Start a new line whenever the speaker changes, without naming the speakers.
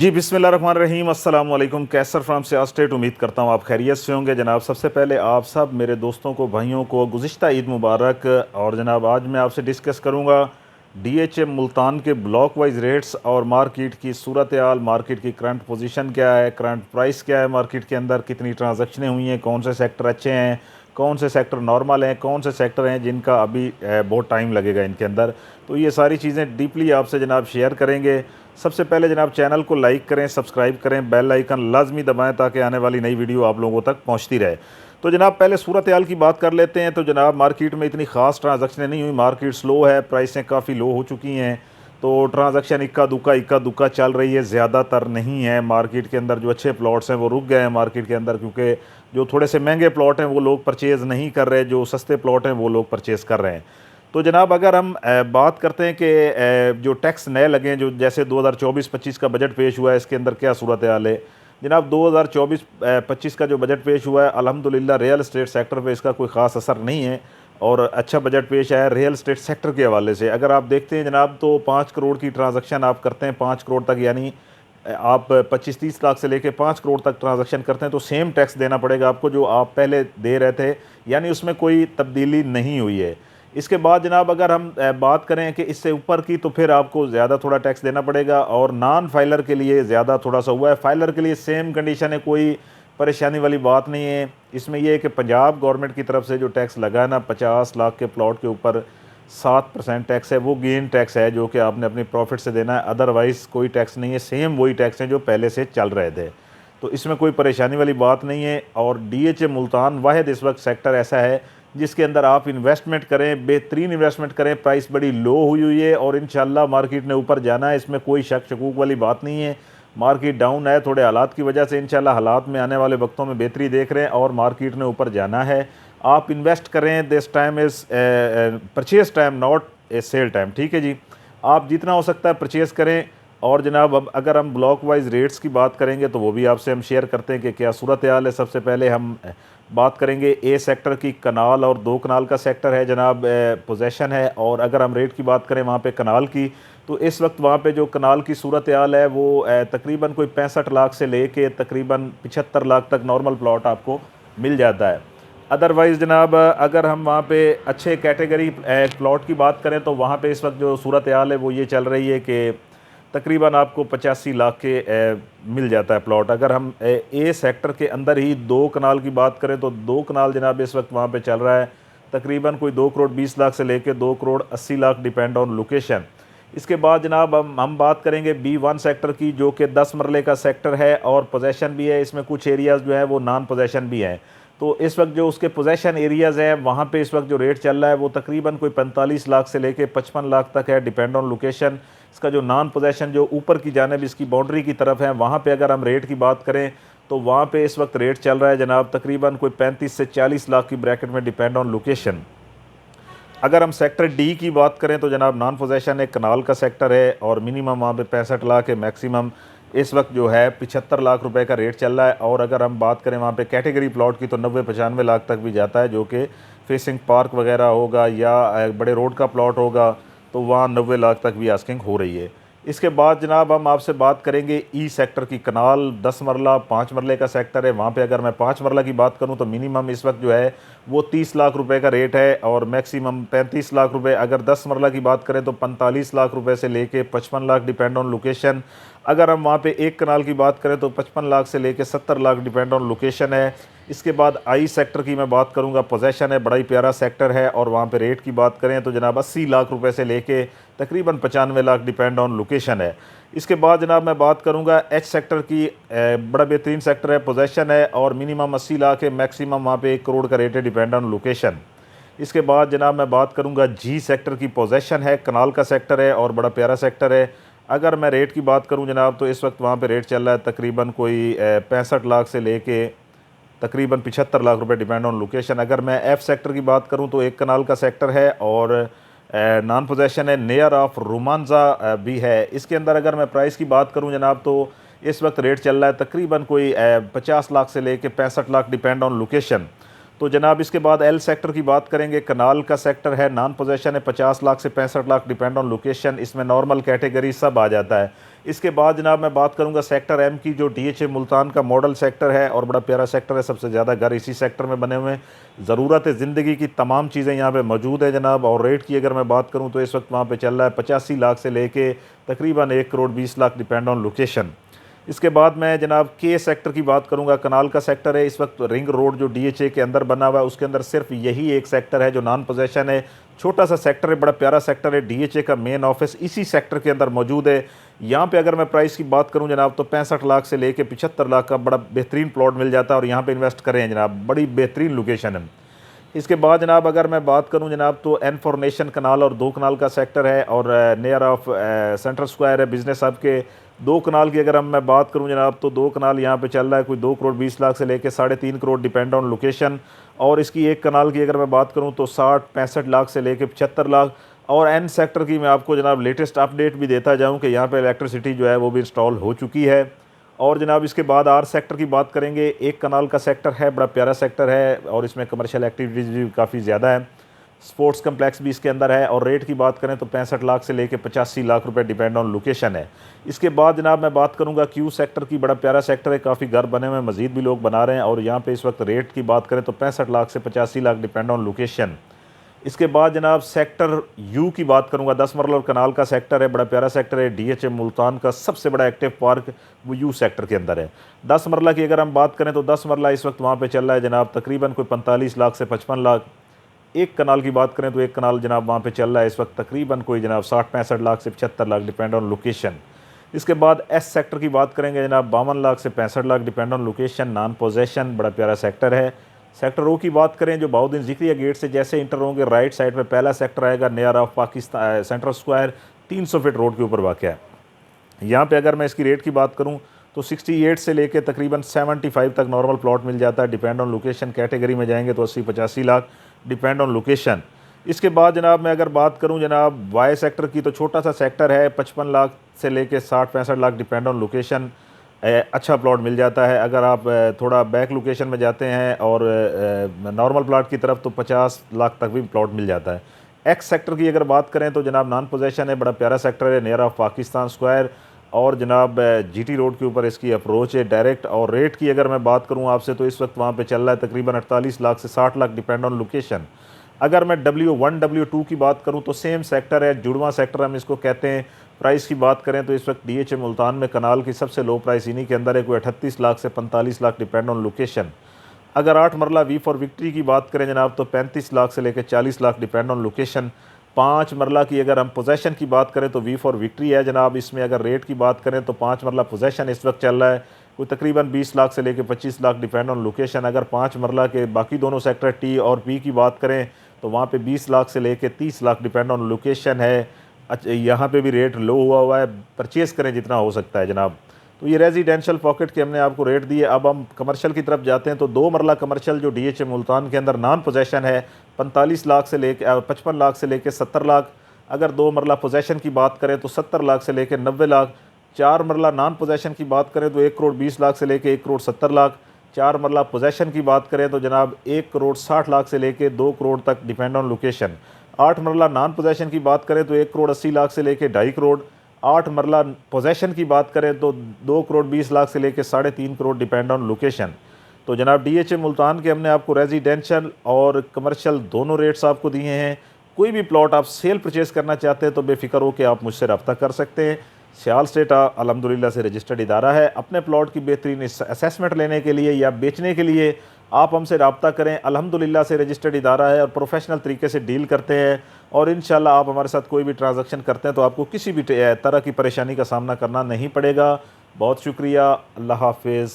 जी बिस्मिल्लाहिर्रहमानिर्रहीम अस्सलाम वालेकुम। कैसर फ्राम से स्टेट, उम्मीद करता हूँ आप खैरियत से होंगे। जनाब सबसे पहले आप सब मेरे दोस्तों को, भाइयों को गुज़िश्ता ईद मुबारक। और जनाब आज मैं आपसे डिस्कस करूँगा डीएचए मुल्तान के ब्लॉक वाइज रेट्स और मार्केट की सूरत हाल, मार्केट की करंट पोजीशन क्या है, करंट प्राइस क्या है, मार्केट के अंदर कितनी ट्रांजैक्शनें हुई हैं, कौन से सेक्टर अच्छे हैं, कौन से सेक्टर नॉर्मल हैं, कौन से सेक्टर हैं जिनका अभी बहुत टाइम लगेगा इनके अंदर। तो ये सारी चीज़ें डीपली आपसे जनाब शेयर करेंगे। सबसे पहले जनाब चैनल को लाइक करें, सब्सक्राइब करें, बेल आइकन लाजमी दबाएं ताकि आने वाली नई वीडियो आप लोगों तक पहुंचती रहे। तो जनाब पहले सूरत हाल की बात कर लेते हैं। तो जनाब मार्केट में इतनी ख़ास ट्रांजैक्शनें नहीं हुई, मार्केट स्लो है, प्राइसें काफ़ी लो हो चुकी हैं। तो ट्रांजैक्शन इक्का दुक्का चल रही है, ज़्यादातर नहीं है। मार्केट के अंदर जो अच्छे प्लॉट्स हैं वो रुक गए हैं मार्केट के अंदर, क्योंकि जो थोड़े से महंगे प्लॉट हैं वो लोग परचेज़ नहीं कर रहे, जो सस्ते प्लॉट हैं वो लोग परचेज़ कर रहे हैं। तो जनाब अगर हम बात करते हैं कि जो टैक्स नए लगे हैं, जो जैसे 2024-25 का बजट पेश हुआ है, इसके अंदर क्या सूरत हाल है। जनाब 2024-25 का जो बजट पेश हुआ है, अल्हम्दुलिल्लाह रियल एस्टेट सेक्टर पे इसका कोई ख़ास असर नहीं है और अच्छा बजट पेश आया रियल एस्टेट सेक्टर के हवाले से। अगर आप देखते हैं जनाब तो 5 करोड़ की ट्रांजैक्शन आप करते हैं, 5 करोड़ तक, यानी आप 25-30 लाख से लेके 5 करोड़ तक ट्रांजैक्शन करते हैं तो सेम टैक्स देना पड़ेगा आपको जो आप पहले दे रहे थे, यानी उसमें कोई तब्दीली नहीं हुई है। इसके बाद जनाब अगर हम बात करें कि इससे ऊपर की, तो फिर आपको ज़्यादा थोड़ा टैक्स देना पड़ेगा और नॉन फाइलर के लिए ज़्यादा थोड़ा सा हुआ है। फाइलर के लिए सेम कंडीशन है, कोई परेशानी वाली बात नहीं है। इसमें यह है कि पंजाब गवर्नमेंट की तरफ से जो टैक्स लगा है ना, 50 लाख के प्लॉट के ऊपर 7% टैक्स है, वो गेन टैक्स है जो कि आपने अपनी प्रॉफिट से देना है। अदरवाइज़ कोई टैक्स नहीं है, सेम वही टैक्स हैं जो पहले से चल रहे थे। तो इसमें कोई परेशानी वाली बात नहीं है। और डीएचए मुल्तान वाहिद इस वक्त सेक्टर ऐसा है जिसके अंदर आप इन्वेस्टमेंट करें, बेहतरीन इन्वेस्टमेंट करें। प्राइस बड़ी लो हुई है और इंशाल्लाह मार्केट ने ऊपर जाना है, इसमें कोई शक शकूक वाली बात नहीं है। मार्केट डाउन है थोड़े हालात की वजह से, इंशाल्लाह हालात में आने वाले वक्तों में बेहतरी देख रहे हैं और मार्केट ने ऊपर जाना है। आप इन्वेस्ट करें, this time is purchase time not a sale time. ठीक है जी, आप जितना हो सकता है परचेज़ करें। और जनाब अब अगर हम ब्लॉक वाइज रेट्स की बात करेंगे तो वो भी आपसे हम शेयर करते हैं कि क्या सूरत हाल है। सबसे पहले हम बात करेंगे ए सेक्टर की, कनाल और 2 कनाल का सेक्टर है जनाब, पोजेशन है। और अगर हम रेट की बात करें वहाँ पे कनाल की, तो इस वक्त वहाँ पे जो कनाल की सूरत हाल है वो तकरीबन कोई 65 लाख से लेके तकरीबन 75 लाख तक नॉर्मल प्लॉट आपको मिल जाता है। अदरवाइज़ जनाब अगर हम वहाँ पे अच्छे कैटेगरी प्लॉट की बात करें तो वहाँ पे इस वक्त जो सूरत हाल है वो ये चल रही है कि तकरीबन आपको 85 लाख के मिल जाता है प्लॉट। अगर हम ए सेक्टर के अंदर ही 2 कनाल की बात करें तो 2 कनाल जनाब इस वक्त वहाँ पे चल रहा है तकरीबन कोई 2 करोड़ 20 लाख से लेके 2 crore 80 lakh, depend on location. इसके बाद जनाब हम बात करेंगे B1 सेक्टर की, जो कि 10 मरले का सेक्टर है और पोजेशन भी है। इसमें कुछ एरियाज़ जो है वो नॉन पोजेशन भी हैं। तो इस वक्त जो उसके पोजेशन एरियाज़ हैं वहाँ पे इस वक्त जो रेट चल रहा है वो तकरीबन कोई 45 लाख से लेके 55 लाख तक है, डिपेंड ऑन लोकेशन। इसका जो नॉन पोजेशन जो ऊपर की जानिब इसकी बाउंड्री की तरफ है, वहाँ पे अगर हम रेट की बात करें तो वहाँ पे इस वक्त रेट चल रहा है जनाब तकरीबन कोई 35 से 40 लाख की ब्रैकेट में, डिपेंड ऑन लोकेशन। अगर हम सेक्टर डी की बात करें तो जनाब नॉन पोजेशन एक कनाल का सेक्टर है और मिनिमम वहाँ पे 65 लाख है, मैक्सिमम इस वक्त जो है 75 लाख रुपए का रेट चल रहा है। और अगर हम बात करें वहाँ पे कैटेगरी प्लॉट की तो 90-95 लाख तक भी जाता है, जो कि फेसिंग पार्क वगैरह होगा या बड़े रोड का प्लॉट होगा तो वहाँ 90 लाख तक भी आस्किंग हो रही है। इसके बाद जनाब हम आपसे बात करेंगे ई सेक्टर की, कनाल 10 मरला 5 मरले का सेक्टर है। वहाँ पे अगर मैं 5 मरला की बात करूँ तो मिनिमम इस वक्त जो है वो 30 लाख रुपए का रेट है और मैक्सिमम 35 लाख रुपए। अगर 10 मरला की बात करें तो 45 लाख रुपए से लेके 55 लाख, डिपेंड ऑन लोकेशन। अगर हम वहाँ पे एक कनाल की बात करें तो 55 लाख से लेके 70 लाख, डिपेंड ऑन लोकेशन है। इसके बाद आई सेक्टर की मैं बात करूँगा, पोजेशन है, बड़ा ही प्यारा सेक्टर है और वहाँ पे रेट की बात करें तो जनाब 80 लाख रुपए से लेके तकरीबन 95 लाख, डिपेंड ऑन लोकेशन है। इसके बाद जनाब मैं बात करूँगा एच सेक्टर की, बड़ा बेहतरीन सेक्टर है, पोजेशन है और मिनिमम 80 लाख है, मैक्सिमम वहाँ पे 1 करोड़ का रेट है, डिपेंड ऑन लोकेशन। इसके बाद जनाब मैं बात करूँगा जी सेक्टर की, पोजेशन है, कनाल का सेक्टर है और बड़ा प्यारा सेक्टर है। अगर मैं रेट की बात करूँ जनाब तो इस वक्त वहाँ पे रेट चल रहा है तकरीबन कोई 65 लाख से लेके तकरीबन 75 लाख रुपए, डिपेंड ऑन लोकेशन। अगर मैं एफ सेक्टर की बात करूं तो 1 कनाल का सेक्टर है और नॉन पोजेशन है, नियर ऑफ रोमांजा भी है। इसके अंदर अगर मैं प्राइस की बात करूं जनाब तो इस वक्त रेट चल रहा है तकरीबन कोई 50 लाख से लेके 65 लाख, डिपेंड ऑन लोकेशन। तो जनाब इसके बाद एल सेक्टर की बात करेंगे। कनाल का सेक्टर है, नॉन पोजेशन है, 50 लाख से 65 लाख, डिपेंड ऑन लोकेशन। इसमें नॉर्मल कैटेगरी सब आ जाता है। इसके बाद जनाब मैं बात करूंगा सेक्टर एम की, जो डीएचए मुल्तान का मॉडल सेक्टर है और बड़ा प्यारा सेक्टर है। सबसे ज़्यादा घर इसी सेक्टर में बने हुए हैं। ज़रूरत ज़िंदगी की तमाम चीज़ें यहाँ पे मौजूद है जनाब। और रेट की अगर मैं बात करूँ तो इस वक्त वहाँ पे चल रहा है 85 लाख से लेके तकरीबन 1 crore 20 lakh, depend on location. इसके बाद मैं जनाब के सेक्टर की बात करूंगा। कनाल का सेक्टर है, इस वक्त रिंग रोड जो डीएचए के अंदर बना हुआ है उसके अंदर सिर्फ यही एक सेक्टर है जो नॉन पोजेशन है। छोटा सा सेक्टर है, बड़ा प्यारा सेक्टर है। डीएचए का मेन ऑफिस इसी सेक्टर के अंदर मौजूद है। यहाँ पे अगर मैं प्राइस की बात करूँ जनाब तो 65 लाख से लेके 75 लाख का बड़ा बेहतरीन प्लॉट मिल जाता है और यहाँ पे इन्वेस्ट करें जनाब, बड़ी बेहतरीन लोकेशन है। इसके बाद जनाब अगर मैं बात करूं जनाब तो एन फॉर नेशन कनाल और 2 कनाल का सेक्टर है और नियर ऑफ सेंट्रल स्क्वायर है बिजनेस हब के। 2 कनाल की अगर मैं बात करूं जनाब तो 2 कनाल यहाँ पे चल रहा है कोई 2 करोड़ 20 लाख से लेके 3.5 करोड़, डिपेंड ऑन लोकेशन। और इसकी 1 कनाल की अगर मैं बात करूं तो 60-65 लाख से लेके 75 लाख। और एन सेक्टर की मैं आपको जनाब लेटेस्ट अपडेट भी देता जाऊँ कि यहाँ पर इलेक्ट्रिसिटी जो है वो भी इंस्टॉल हो चुकी है। और जनाब इसके बाद आर सेक्टर की बात करेंगे। 1 कनाल का सेक्टर है, बड़ा प्यारा सेक्टर है और इसमें कमर्शियल एक्टिविटीज़ भी काफ़ी ज़्यादा है। स्पोर्ट्स कम्प्लेक्स भी इसके अंदर है। और रेट की बात करें तो 65 लाख से लेके 85 लाख रुपए, डिपेंड ऑन लोकेशन है। इसके बाद जनाब मैं बात करूंगा क्यू सेक्टर की। बड़ा प्यारा सेक्टर है, काफ़ी घर बने हुए हैं, मज़ीद भी लोग बना रहे हैं। और यहाँ पे इस वक्त रेट की बात करें तो 65 लाख से 85 लाख, डिपेंड ऑन लोकेशन। इसके बाद जनाब सेक्टर यू की बात करूंगा। 10 मरला और कनाल का सेक्टर है, बड़ा प्यारा सेक्टर है। डीएचए मुल्तान का सबसे बड़ा एक्टिव पार्क वो यू सेक्टर के अंदर है। 10 मरला की अगर हम बात करें तो 10 मरला इस वक्त वहाँ पे चल रहा है जनाब तकरीबन कोई 45 लाख से 55 लाख। 1 कनाल की बात करें तो 1 कनाल जनाब वहाँ पे चल रहा है इस वक्त तकरीबन कोई जनाब 60-65 लाख से 75 लाख, डिपेंड ऑन लोकेशन। इसके बाद एस सेक्टर की बात करेंगे जनाब 52 लाख से 65 lakh, depend on location, non possession, बड़ा प्यारा सेक्टर है। सेक्टर ओ की बात करें जो बाउद्दीन ज़िक्रिया गेट से जैसे इंटर होंगे राइट साइड पे पहला सेक्टर आएगा, near of Pakistan central square, 300 feet road के ऊपर वाक़ है। यहाँ पे अगर मैं इसकी रेट की बात करूँ तो 68 से लेके तकरीबन 75 तक नॉर्मल प्लॉट मिल जाता है, डिपेंड ऑन लोकेशन। कैटेगरी में जाएंगे तो 80-85 लाख, डिपेंड ऑन लोकेशन। इसके बाद जनाब मैं अगर बात करूँ जनाब वाई सेक्टर की तो छोटा सा सेक्टर है, 55 लाख से लेके 60-65 लाख, डिपेंड ऑन लोकेशन। अच्छा प्लॉट मिल जाता है। अगर आप थोड़ा बैक लोकेशन में जाते हैं और नॉर्मल प्लॉट की तरफ तो 50 लाख तक भी प्लॉट मिल जाता है। एक्स सेक्टर की अगर बात करें तो जनाब नॉन पोजेशन है, बड़ा प्यारा सेक्टर है, नियर ऑफ पाकिस्तान स्क्वायर और जनाब जीटी रोड के ऊपर इसकी अप्रोच है डायरेक्ट। और रेट की अगर मैं बात करूं आपसे तो इस वक्त वहाँ पे चल रहा है तकरीबन 48 लाख से 60 लाख, डिपेंड ऑन लोकेशन। अगर मैं W1 W2 की बात करूं तो सेम सेक्टर है, जुड़वा सेक्टर हम इसको कहते हैं। प्राइस की बात करें तो इस वक्त डीएचए मुल्तान में कनाल की सबसे लो प्राइस इन्हीं के अंदर है, कोई 38 लाख से 45 लाख, डिपेंड ऑन लोकेशन। अगर 8 मरला वी फॉर विक्ट्री की बात करें जनाब तो 35 लाख से लेकर 40 लाख, डिपेंड ऑन लोकेशन। 5 मरला की अगर हम पोजेशन की बात करें तो वी फॉर विक्ट्री है जनाब। इसमें अगर रेट की बात करें तो 5 मरला पोजेशन इस वक्त चल रहा है कोई तकरीबन 20 लाख से लेकर 25 लाख, डिपेंड ऑन लोकेशन। अगर 5 मरला के बाकी दोनों सेक्टर टी और पी की बात करें तो वहाँ पे 20 लाख से लेकर 30 लाख, डिपेंड ऑन लोकेशन है। अच्छा, यहाँ पे भी रेट लो हुआ है, परचेज़ करें जितना हो सकता है जनाब। तो ये रेजिडेंशियल पॉकेट के हमने आपको रेट दिए। अब हम कमर्शियल की तरफ जाते हैं तो 2 मरला कमर्शियल जो डीएचए मुल्तान के अंदर नॉन पोजेशन है 45 लाख से लेकर 55 लाख से लेकर 70 लाख। अगर 2 मरला पोजेशन की बात करें तो 70 लाख से लेकर 90 लाख। 4 मरला नॉन पोजेशन की बात करें तो 1 करोड़ 20 लाख से लेकर 1 करोड़ 70 लाख। 4 मरला पोजेशन की बात करें तो जनाब 1 करोड़ 60 लाख से लेकर 2 करोड़ तक, डिपेंड ऑन लोकेशन। 8 मरला नॉन पोजेशन की बात करें तो 1 करोड़ 80 लाख से लेकर 2.5 करोड़। 8 मरला पोजेशन की बात करें तो 2 करोड़ 20 लाख से लेकर 3.5 करोड़, डिपेंड ऑन लोकेशन। तो जनाब डीएचए मुल्तान के हमने आपको रेजिडेंशियल और कमर्शियल दोनों रेट्स आपको दिए हैं। कोई भी प्लॉट आप सेल परचेज़ करना चाहते हैं तो बेफिक्र हो के आप मुझसे रब्ता कर सकते हैं। सियाल स्टेट अल्हम्दुलिल्लाह से रजिस्टर्ड इदारा है। अपने प्लॉट की बेहतरीन असेसमेंट लेने के लिए या बेचने के लिए आप हमसे रब्ता करें। अल्हम्दुलिल्लाह से रजिस्टर्ड इदारा है और प्रोफेशनल तरीके से डील करते हैं। और इंशाल्लाह आप हमारे साथ कोई भी ट्रांजैक्शन करते हैं तो आपको किसी भी तरह की परेशानी का सामना करना नहीं पड़ेगा। बहुत शुक्रिया, अल्लाह हाफिज़।